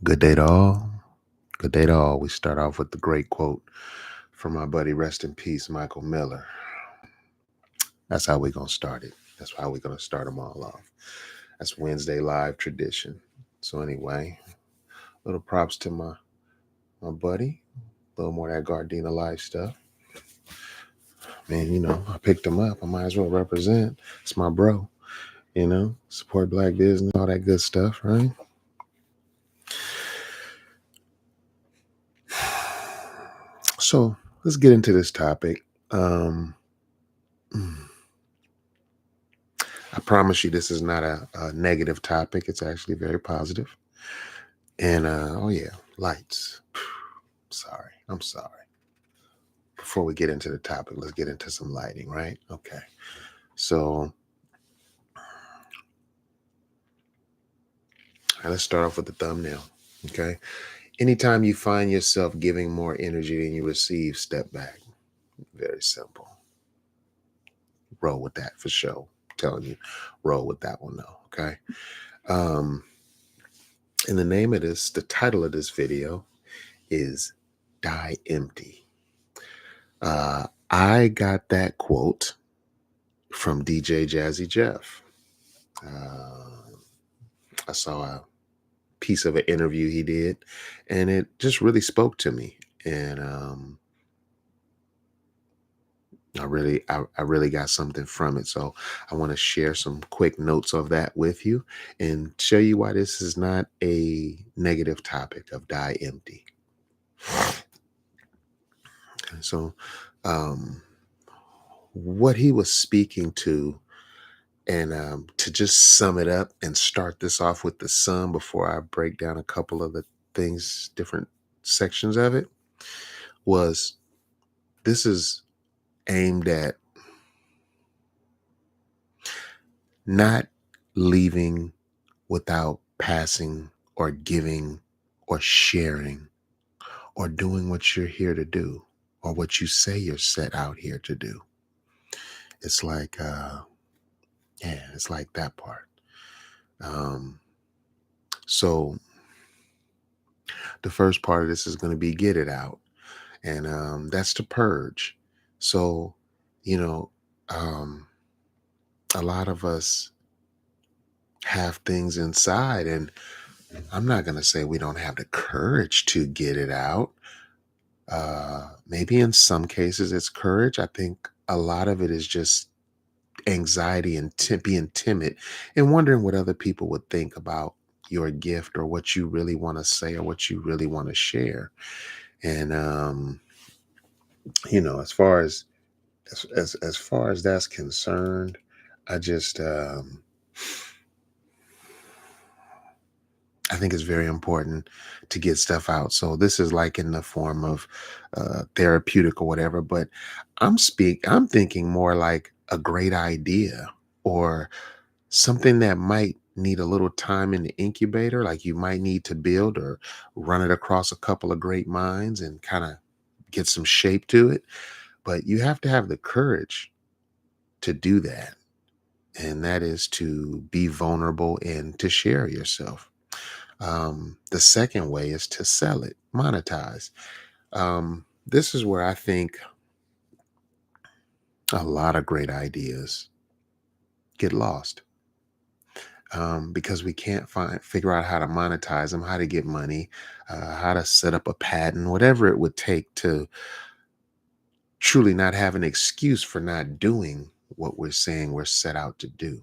Good day to all. Good day to all. We start off with the great quote from my buddy, rest in peace, Michael Miller. That's how we're going to start it. That's how we're going to start them all off. That's Wednesday live tradition. So anyway, little props to my buddy. A little more of that Gardena Life stuff. Man, I picked him up. I might as well represent. It's my bro. Support black business, all that good stuff, right? So let's get into this topic. I promise you, this is not a negative topic. It's actually very positive. And oh yeah, lights. Sorry, I'm sorry. Before we get into the topic, let's get into some lighting, right? Okay. So, all right, let's start off with the thumbnail. Okay. Anytime you find yourself giving more energy than you receive, step back. Very simple. Roll with that for sure. I'm telling you, roll with that one though. Okay. Um, and the title of this video is Die Empty. I got that quote from DJ Jazzy Jeff. I saw a piece of an interview he did, and it just really spoke to me. And I really got something from it. So I want to share some quick notes of that with you and show you why this is not a negative topic of die empty. And so, what he was speaking to, and to just sum it up and start this off with the sun before I break down a couple of the things, different sections of it, was this is aimed at not leaving without passing or giving or sharing or doing what you're here to do or what you say you're set out here to do. It's like, it's like that part. So the first part of this is going to be get it out. And that's to purge. So, you know, a lot of us have things inside, and I'm not going to say we don't have the courage to get it out. Maybe in some cases it's courage. I think a lot of it is just anxiety and being timid and wondering what other people would think about your gift or what you really want to say or what you really want to share. And as far as far as that's concerned, I just I think it's very important to get stuff out. So this is like in the form of therapeutic or whatever, but I'm thinking more like a great idea or something that might need a little time in the incubator, like you might need to build or run it across a couple of great minds and kind of get some shape to it. But you have to have the courage to do that. And that is to be vulnerable and to share yourself. The second way is to sell it, monetize. This is where I think a lot of great ideas get lost, because we can't figure out how to monetize them, how to get money, how to set up a patent, whatever it would take to truly not have an excuse for not doing what we're saying we're set out to do.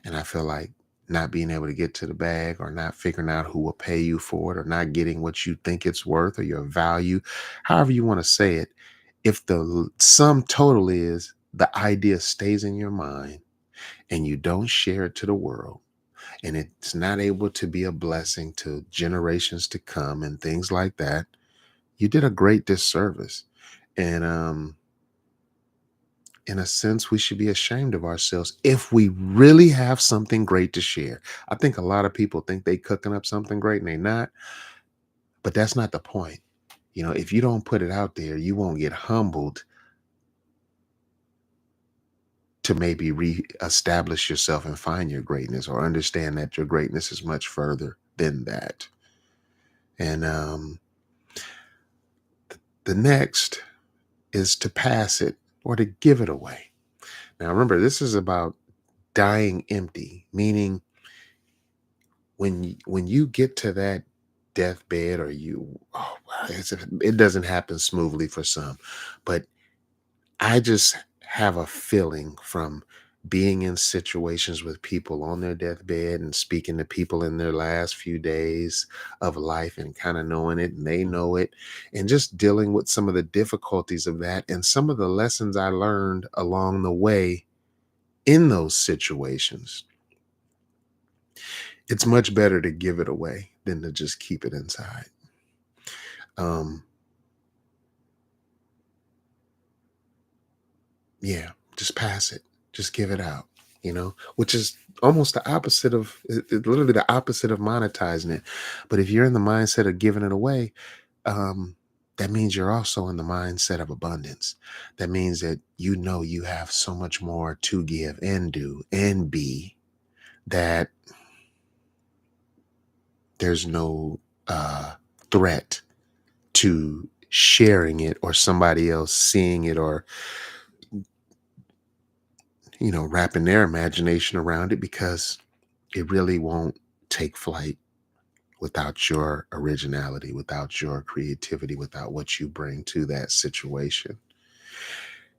And I feel like not being able to get to the bag or not figuring out who will pay you for it or not getting what you think it's worth or your value, however you want to say it, if the sum total is the idea stays in your mind and you don't share it to the world and it's not able to be a blessing to generations to come and things like that, you did a great disservice. And in a sense, we should be ashamed of ourselves if we really have something great to share. I think a lot of people think they cooking up something great and they not, but that's not the point. If you don't put it out there, you won't get humbled to maybe reestablish yourself and find your greatness, or understand that your greatness is much further than that. And the next is to pass it or to give it away. Now, remember, this is about dying empty, meaning when you get to that deathbed, or it doesn't happen smoothly for some, but I just have a feeling from being in situations with people on their deathbed and speaking to people in their last few days of life, and kind of knowing it and they know it, and just dealing with some of the difficulties of that and some of the lessons I learned along the way in those situations. It's much better to give it away than to just keep it inside. Um, yeah, just pass it, just give it out, which is almost the opposite of literally the opposite of monetizing it. But if you're in the mindset of giving it away, um, that means you're also in the mindset of abundance. That means that you have so much more to give and do and be, that there's no threat to sharing it or somebody else seeing it, or wrapping their imagination around it, because it really won't take flight without your originality, without your creativity, without what you bring to that situation.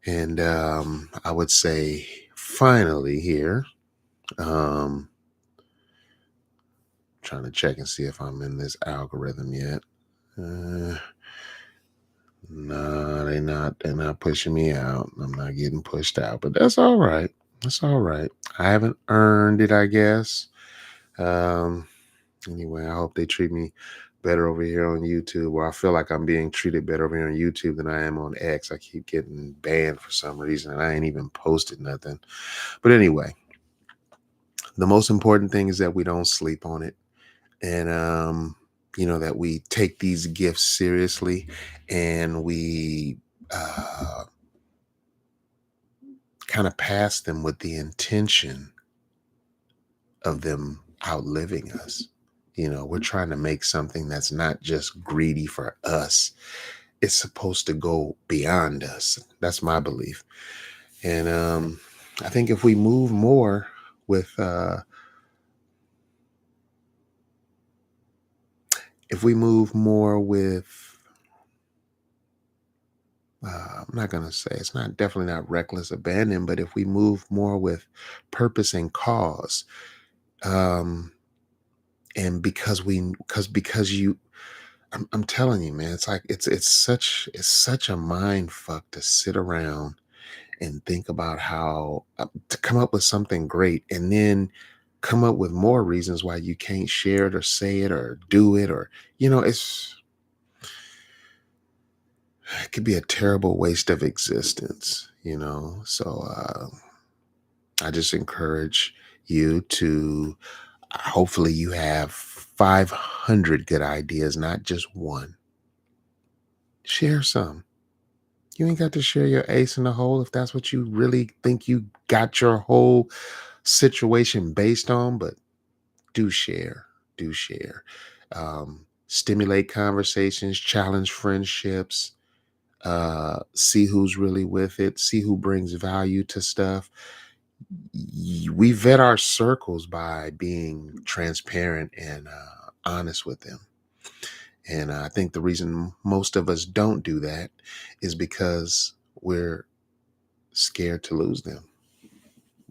And I would say finally here, um trying to check and see if I'm in this algorithm yet. uh, no, they're not pushing me out. I'm not getting pushed out, but that's all right. That's all right. I haven't earned it, I guess. um Anyway, I hope they treat me better over here on YouTube, or I feel like I'm being treated better over here on YouTube than I am on X. I keep getting banned for some reason, and I ain't even posted nothing. But anyway, the most important thing is that we don't sleep on it, and that we take these gifts seriously, and we kind of pass them with the intention of them outliving us. We're trying to make something that's not just greedy for us. It's supposed to go beyond us. That's my belief. And I think with if we move more with I'm not going to say, it's not definitely not reckless abandon, but if we move more with purpose and cause, um and because you I'm telling you, man, it's like it's such a mind fuck to sit around and think about how to come up with something great, and then come up with more reasons why you can't share it or say it or do it, or it could be a terrible waste of existence. So I just encourage you to, hopefully you have 500 good ideas, not just one. Share some. You ain't got to share your ace in the hole if that's what you really think you got your whole situation based on, but do share. Do share. Stimulate conversations, challenge friendships, see who's really with it, see who brings value to stuff. We vet our circles by being transparent and honest with them. And I think the reason most of us don't do that is because we're scared to lose them.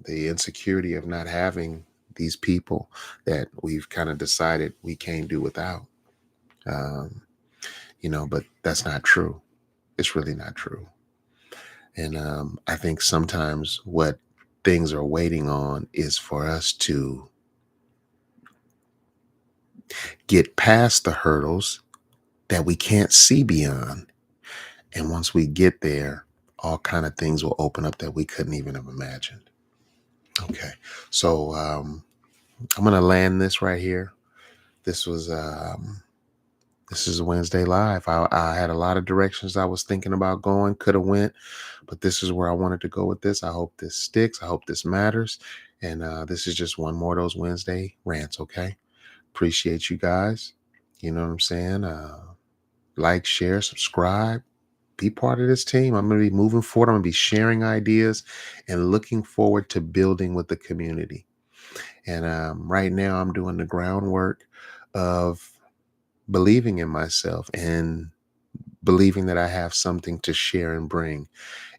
The insecurity of not having these people that we've kind of decided we can't do without. Um, but that's not true. It's really not true. And I think sometimes what things are waiting on is for us to get past the hurdles that we can't see beyond. And once we get there, all kind of things will open up that we couldn't even have imagined. Okay. So I'm going to land this right here. This was This is Wednesday Live. I had a lot of directions I was thinking about going, could have went, but this is where I wanted to go with this. I hope this sticks. I hope this matters. And this is just one more of those Wednesday rants, okay? Appreciate you guys. You know what I'm saying? Like, share, subscribe, be part of this team. I'm going to be moving forward. I'm going to be sharing ideas and looking forward to building with the community. And right now, I'm doing the groundwork of believing in myself and believing that I have something to share and bring,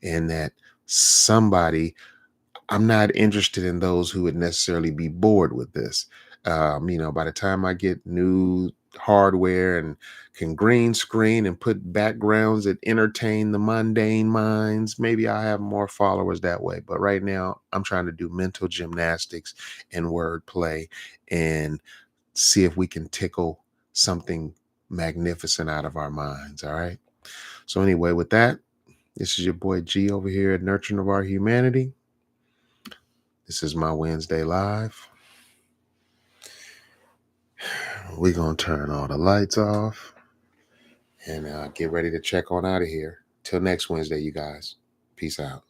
and that somebody, I'm not interested in those who would necessarily be bored with this. By the time I get new hardware and can green screen and put backgrounds that entertain the mundane minds, maybe I'll have more followers that way. But right now, I'm trying to do mental gymnastics and wordplay and see if we can tickle something magnificent out of our minds. All right. So, anyway, with that, this is your boy G over here at Nurturing of Our Humanity. This is my Wednesday Live. We're going to turn all the lights off and get ready to check on out of here. Till next Wednesday, you guys. Peace out.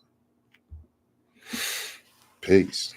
Peace.